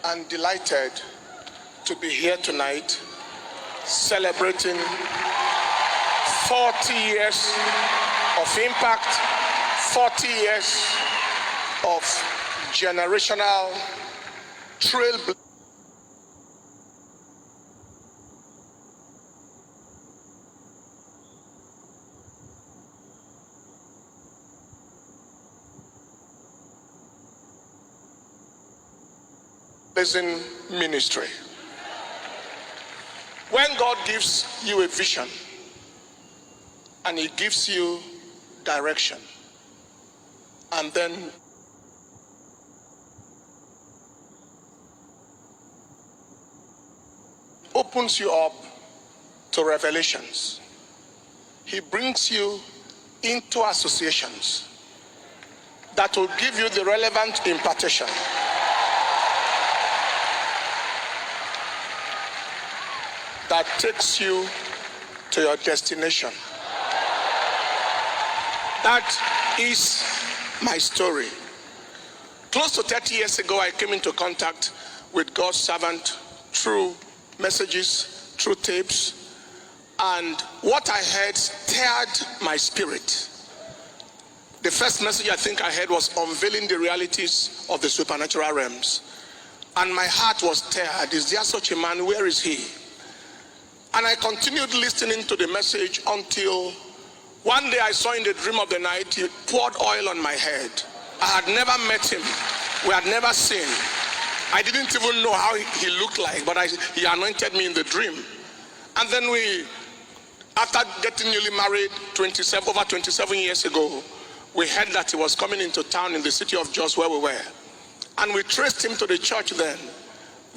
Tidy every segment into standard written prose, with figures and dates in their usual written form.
and delighted to be here tonight celebrating 40 years of impact, 40 years of generational trailblazing. Ministry. When God gives you a vision and He gives you direction and then opens you up to revelations, He brings you into associations that will give you the relevant impartation. That takes you to your destination. That is my story. Close to 30 years ago, I came into contact with God's servant through messages, through tapes, and what I heard stirred my spirit. The first message I think I heard was unveiling the realities of the supernatural realms. And my heart was stirred. Is there such a man? Where is he? And I continued listening to the message until one day I saw in the dream of the night, he poured oil on my head. I had never met him. We had never seen. I didn't even know how he looked like, but he anointed me in the dream. And then after getting newly married over 27 years ago, we heard that he was coming into town in the city of Jos where we were. And we traced him to the church then,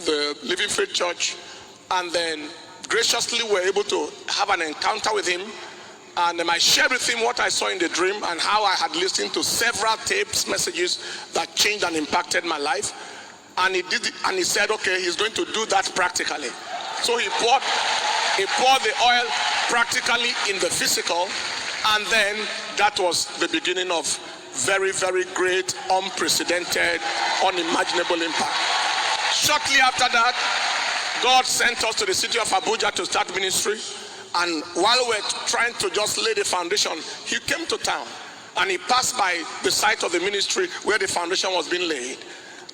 the Living Faith Church, and then graciously were able to have an encounter with him, and I shared with him what I saw in the dream and how I had listened to several tapes, messages that changed and impacted my life. And he did it, and he said, okay, he's going to do that practically. So he poured the oil practically in the physical, and then that was the beginning of very, very great, unprecedented, unimaginable impact. Shortly after that, God sent us to the city of Abuja to start ministry, and while we were trying to just lay the foundation, he came to town and he passed by the site of the ministry where the foundation was being laid.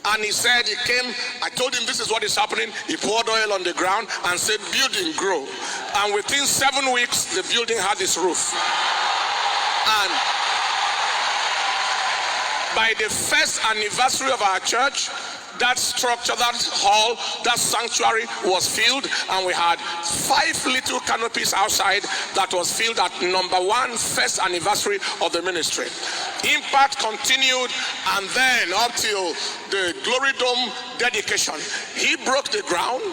And he said, he came, I told him this is what is happening. He poured oil on the ground and said, building, grow. And within 7 weeks, the building had its roof. And by the first anniversary of our church, that structure, that hall, that sanctuary was filled, and we had 5 little canopies outside that was filled at number 1 first anniversary of the ministry. Impact continued, and then up till the Glory Dome dedication, he broke the ground,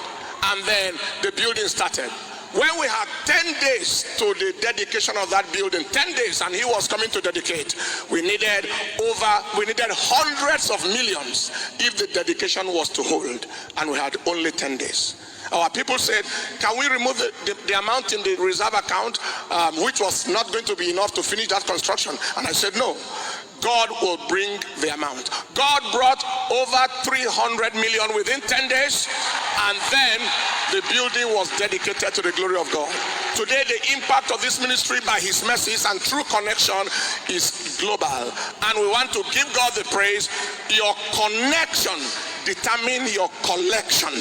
and then the building started. When we had 10 days to the dedication of that building, 10 days, and he was coming to dedicate, we needed hundreds of millions if the dedication was to hold, and we had only 10 days. Our people said, can we remove the amount in the reserve account, which was not going to be enough to finish that construction? And I said, no. God will bring the amount. God brought over 300 million within 10 days, and then the building was dedicated to the glory of God. Today, the impact of this ministry by His mercies and true connection is global, and we want to give God the praise. Your connection determines your collection.